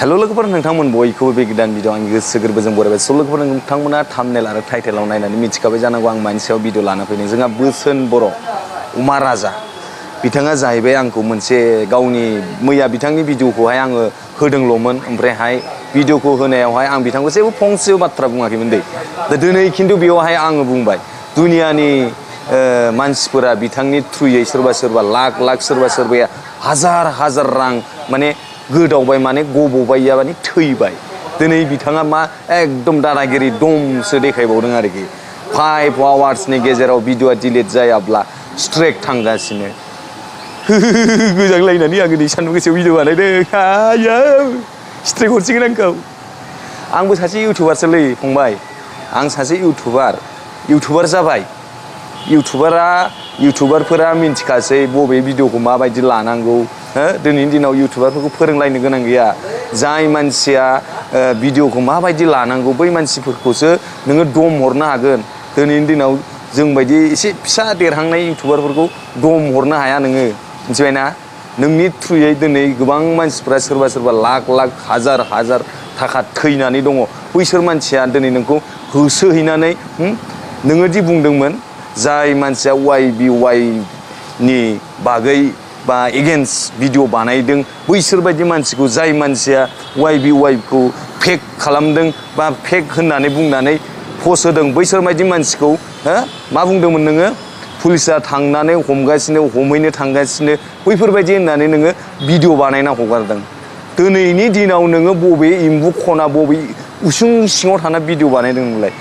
हेल' लोगोफोर नोंथांमोन बयखौबो बे गोदान भिडिअ आंनि गोसो गोरबोजों बरायबाय। स' लोगोफोर नोंथांमोना थाम्बनेल आरो टाइटेलाव नायनानै मिथिखाबाय जानांगौ आं मानि सायाव भिडिअ लाना फैदों। जोंहा बोसोन बर' अमा राजा बिथाङा जाहैबाय आंखौ मोनसे गावनि मैया बिथांनि भिडिअखौहाय आङो होदोंल'मोन, ओमफ्रायहाय भिडिअखौ होनायावहाय आं बिथांखौ जेबो फंसेबो बाथ्रा बुङाखैमोन दै। दिनै खिन्थु बेयावहाय आङो बुंबाय दुनियानि मानसिफोरा बिथांनि थ्रुयै सोरबा सोरबा लाख लाख सोरबा सोरबाया हाजार हाजार रां माने गोदावबाय, माने गब'बाय माने थैबाय। दिनै बिथाङा मा एकदम दादागिरि दमसो देखायबावदों आरोखि। 5 आवार्सनि गेजेराव भिडिअआ डिलिट जायाब्ला स्ट्राइक थांगासिनो। गोजांलायनानै आङो नै सान्दुं गोसायाव भिडिअ बानायदों। आयौ स्ट्राइक हरसिगोन आंखौ। आंबो सासे इउटुबारसोलै फंबाय, आं सासे इउटुबार जाबाय। इउटुबारफोरा मिन्थिखासै बबे भिडिअखौ माबायदि लानांगौ। दिनैनि दिनाव इउटुबारफोरखौ फोरोंलायनो गोनां गैया। जाय मानसिया भिडिअखौ माबायदि लानांगौ बै मानसिफोरखौसो नोङो दम हरनो हागोन। दिनैनि दिनाव जोंबायदि एसे फिसा देरहांनाय इउटुबारफोरखौ दम हरनो हाया नोङो, मिथिबायना? नोंनि थ्रुयै दिनै गोबां मानसिफ्रा सोरबा सोरबा लाख लाख हाजार हाजार थाखा थैनानै दङ। बैसोर मानसिया दिनै नोंखौ होसोहैनानै नोङो दि बुंदोंमोन जाय मानसिया YBY नि बागै बा एगेन्स्ट भिडिअ बानायदों बैसोर बायदि मानसिखौ, जाय मानसिया YBY खौ फेक खालामदों बा फेक होननानै बुंनानै पस्ट होदों, बैसोर बायदि मानसिखौ मा बुंदोंमोन नोङो? पुलिसा थांनानै हमहैनो थांगासिनो बैफोरबायदि होननानै नोङो भिडिअ बानायना हगारदों। दिनैनि दिनाव नोङो बबे एम्बु खना बबे उसुं सिङाव थाना भिडिअ बानायदों नोंलाय?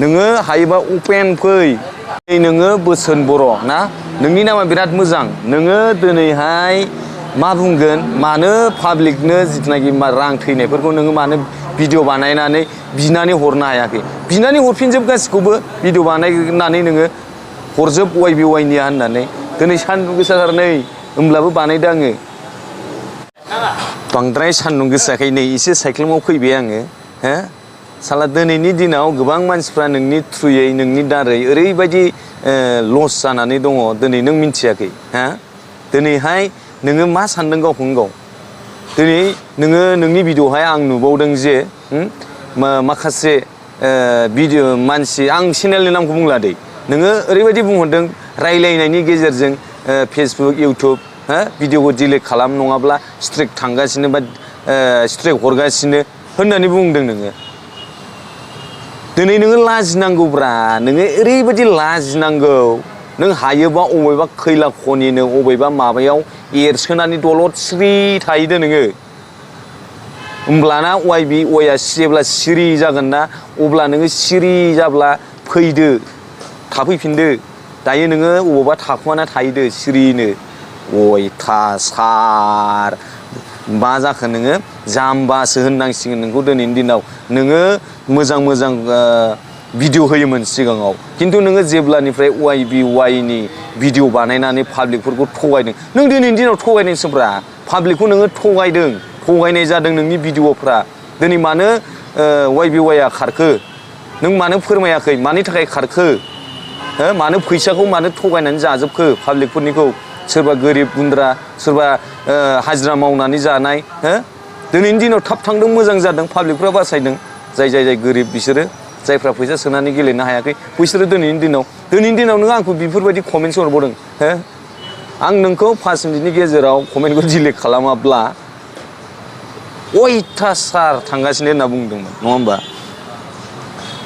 नोङो हायोबा अपेन फै। नोङो बोसोन बर' ना, नोंनि नामा बिराद मोजां। नोङो दिनैहाय मा बुंगोन, मानो पाब्लिकनो जिथुनाखि रां थैनायफोरखौ नोङो मानो भिडिअ बानायनानै बिनानै हरनो हायाखै? बिनानै हरफिनजोब गासिखौबो भिडिअ बानायनानै नोङो हरजोब YBY निया होननानै। दिनै सान्दुं गोसाथार नै, होमब्लाबो बानायदों आङो। बांद्राय सान्दुं गोसाखाय नै एसे साइख्लुमाव फैबाय आङो। साला दिनैनि दिनाव गोबां मानसिफ्रा नोंनि थ्रुयै नोंनि दारै ओरैबायदि लस जानानै दङ, दिनै नों मिन्थियाखै। दिनैहाय नोङो मा सानदों गावखौनो गाव? दिनै नोङो नोंनि भिडिअ'हाय आं नुबावदों जे माखासे भिडिअ मानसि, आं चेनेलनि नामखौ बुंला दै, नोङो ओरैबायदि बुंहरदों रायलायनायनि गेजेरजों फेसबुक इउटुब भिडिअखौ डिलिट खालाम नङाब्ला स्ट्राइक थांगासिनो बा स्ट्राइक हरगासिनो होननानै बुंदों नोङो। दिनै नोङो लाजिनांगौब्रा, नोङो ओरैबायदि लाजिनांगौ। नों हायोबा अबेबा खैला खनिनो अबेबा माबायाव एरसोनानै दलद सिरि थाहैदो नोङो। होमब्लाना YBY आ जेब्ला सिरि जागोन ना, अब्ला नोङो सिरि जाब्ला फैदो, थाफैफिनदो। दायो नोङो अबावबा थाखुमाना थाहैदो सिरिनो। अयथासार मा जाखो नोङो? जाम्बासो होननांसिगोन नोंखौ दिनैनि दिनाव। नोङो मोजां मोजां भिडिअ होयोमोन सिगाङाव, खिन्थु नोङो जेब्लानिफ्राय YBY नि भिडिअ बानायनानै पाब्लिकफोरखौ थगायदों, नों दिनैनि दिनाव थगायदोंसोब्रा। पाब्लिकखौ नोङो थगायदों, थगायनाय जादों नोंनि भिडिअफ्रा। दिनै मानो YBY आ खारखो? नों मानो फोरमायाखै? मानि थाखाय खारखो? मानो फैसाखौ मानो थगायनानै जाजोबखो पाब्लिकफोरनिखौ? सोरबा गोरिब गुन्द्रा, सोरबा हाजिरा मावनानै जानाय। दिनैनि दिनाव थाब थांदों, मोजां जादों, पाब्लिकफ्रा बासायदों। जाय गोरिब बिसोरो, जायफ्रा फैसा सोनानै गेलेनो हायाखै बैसोरो दिनैनि दिनाव नों आंखौ बेफोरबायदि कमेन्टसो हरबावदों। आं नोंखौ 5 मिनिटनि गेजेराव कमेन्टखौ डिलिट खालामाब्ला अयथासार थांगासिनो होनना बुंदोंमोन, नङा होमबा?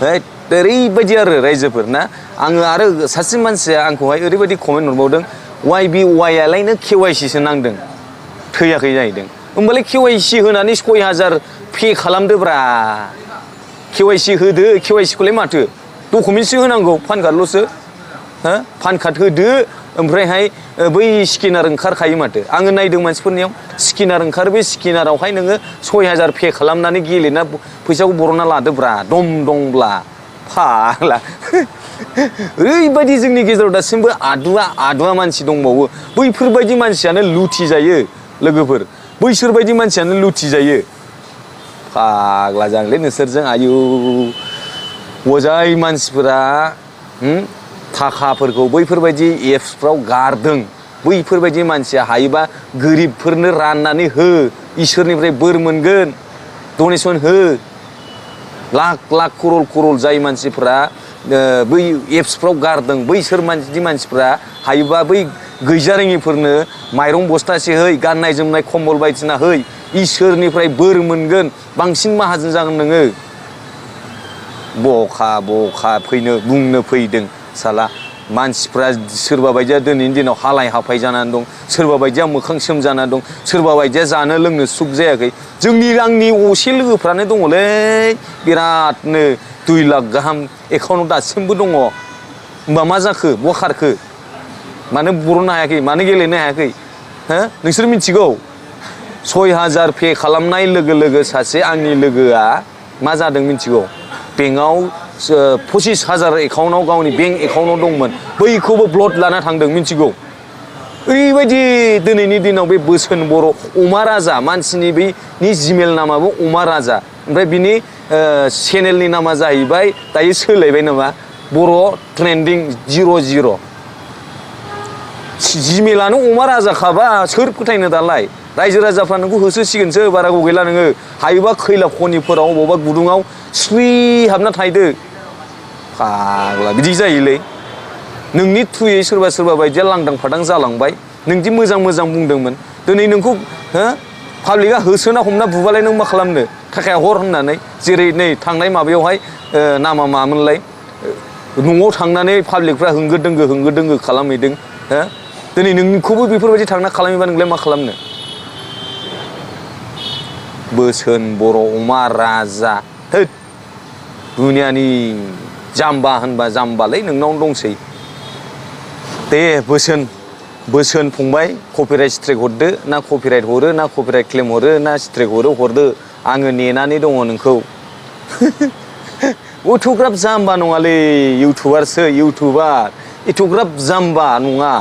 ओरैबायदि आरो रायजोफोर ना। आङो आरो सासे मानसिया आंखौहाय ओरैबायदि कमेन्ट हरबावदों, YBY आलायनो KYC सो नांदों, थैयाखै जाहैदों। होमबालाय KYC होनानै 6000 पे खालामदोब्रा। KYC होदो, KYC खौलाय माथो डकुमेन्टसो होनांगौ, पान कार्डल'सो। पान कार्ड होदो, ओमफ्रायहाय बै स्केनार ओंखारखायो माथो। आङो नायदों मानसिफोरनियाव स्केनार ओंखारो, बे स्केनारावहाय नोङो 6000 पे खालामनानै गेलेना फैसाखौ बरनना लादोब्रा दम दंब्ला। फाग्ला ओरैबायदि जोंनि गेजेराव दासिमबो आदुवा मानसि दंबावो। बैफोरबायदि मानसियानो लुथि जायो लोगोफोर, बैसोरबायदि मानसियानो लुथि जायो। फाग्ला जागोनलै नोंसोरजों। आयु जाय मानसिफोरा थाखाफोरखौ बैफोरबायदि एप्सफ्राव गारदों, बैफोरबायदि मानसिया हायोबा गोरिबफोरनो राननानै हो। इसोरनिफ्राय बोर मोनगोन डनेसन हो लाख लाख करल करल जाय मानसिफ्रा बै एप्सफ्राव गारदों बैसोर मानसिफ्रा हायोबा बै गैजारोङिफोरनो माइरं बस्थासे है गाननाय जोमनाय खम्बल बायदिसिना है इसोरनिफ्राय बोर मोनगोन बांसिन माहाजोन जागोन नोङो बखा फैनो बुंनो फैदों साला मानसिफ्रा सोरबा बायदिया दिनैनि दिनाव हालाय हाफाय जानानै दं सोरबा बायदिया मोखां सोम जानानै दं सोरबा बायदिया जानो लोंनो सुख जायाखै आंनि असे लोगोफ्रानो दङलै बिरादनो 2 लाख गाहाम एकाउन्टआव दासिमबो दङ होमबा मा जाखो बहा खारखो मानो बरननो हायाखै मानो गेलेनो हायाखै हो नोंसोर मिथिगौ 6000 पे खालामनाय लोगो लोगो सासे आंनि लोगोआ मा जादों मिथिगौ बेंकआव 25000 एकाउन्टआव गावनि बेंक एकाउन्टआव दंमोन बैखौबो ब्लड लाना थांदों मिथिगौ ओरैबायदि दिनैनि दिनाव बे बोसोन बर' अमा राजा मानसिनि बेनि जिमेल नामाबो अमा राजा ओमफ्राय बिनि चेनेलनि नामा जाहैबाय दायो सोलायबाय नामा बर' ट्रेन्डिं 00 जिमेलानो अमा राजाखाबा सोर फोथायनो दालाय रायजो राजाफ्रा नोंखौ होसोसिगोनसो बारा गैला नोङो हायोबा खैला खनिफोराव बबावबा गुदुङाव स्रि हाबना थाहैदो फाग्ला बिदि जायोलै नोंनि थ्रुयै सोरबा बायदिया लांदां फादां जालांबाय नोंदि मोजां बुंदोंमोन दिनै नोंखौ हो पाब्लिकआ होसोना हमना बुबालाय नों मा खालामनो थाखाया हर होननानै जेरै नै थांनाय माबायावहाय नामा मामोनलाय न'आव थांनानै पाब्लिकफ्रा होंगो दोंगो खालामहैदों हो दिनै नोंखौबो बेफोरबायदि थांना खालामोबा नोंलाय मा खालामनो बोसोन बर' अमा राजा होद दुनियानि जाम्बा होनबा जाम्बालै नोंनावनो दंसै दे बोसोन फंबाय कपिराइट स्ट्राइक हरदो ना कपिराइट हरो ना कपिराइट क्लेम हरो ना स्ट्राइक हरदो आङो नेनानै दङ नोंखौ एथ'ग्राब जाम्बा नङालै इउटुबारसो इउटुबार एथ'ग्राब जाम्बा नङा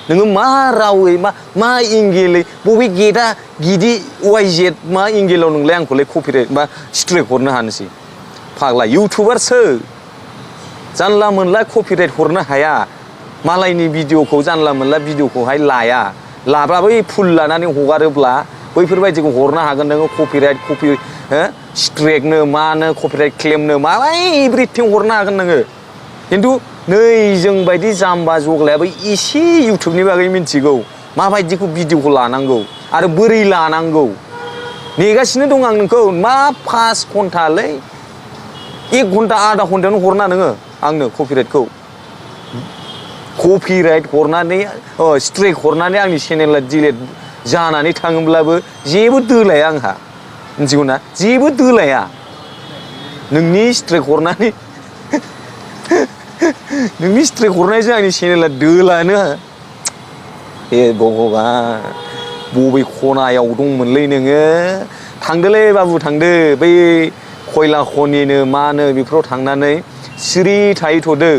नोङो मा रावै मा एंगेलै बबे गेटआ गिदि YZ मा एंगेलाव नोंलाय आंखौलाय कपिराइट बा स्ट्राइक हरनो हानोसै फाग्ला इउटुबारसो जानला मोनला कपिराइट हरनो हाया मालायनि भिडिअखौ जानला मोनला भिडिअखौहाय लाया लाब्ला बै फुल लानानै हगारोब्ला बैफोरबायदिखौ हरनो हागोन नोङो कपिराइट स्ट्राइकनो मानो कपिराइट क्लेमनो मालाय एभ्रिथिं हरनो हागोन नोङो खिन्थु नै जों बायदि जाम्बा जग्लायाबो एसे इउटुबनि बागै मिथिगौ माबायदिखौ भिडिअखौ लानांगौ आरो बोरै लानांगौ नेगासिनो दं आं नोंखौ मा 5 घन्टालै 1 घन्टा आधा घन्टायावनो हरना नोङो आंनो कपिराइटखौ कपिराइट हरनानै स्ट्राइक हरनानै आंनि चेनेला डिलेट जानानै थाङोब्लाबो जेबो दोलाया आंहा मिथिगौ ना जेबो दोलाया नोंनि स्ट्राइक हरनानै नोंनि स्ट्राइक हरनायजों आंनि चेनेला दोलानो ए भगबान बबे खनायाव दंमोनलै नोङो थांदोलै बाबु थांदो बै खयला खनिनो मानो बेफोराव थांनानै सिरि थाहैथ'दो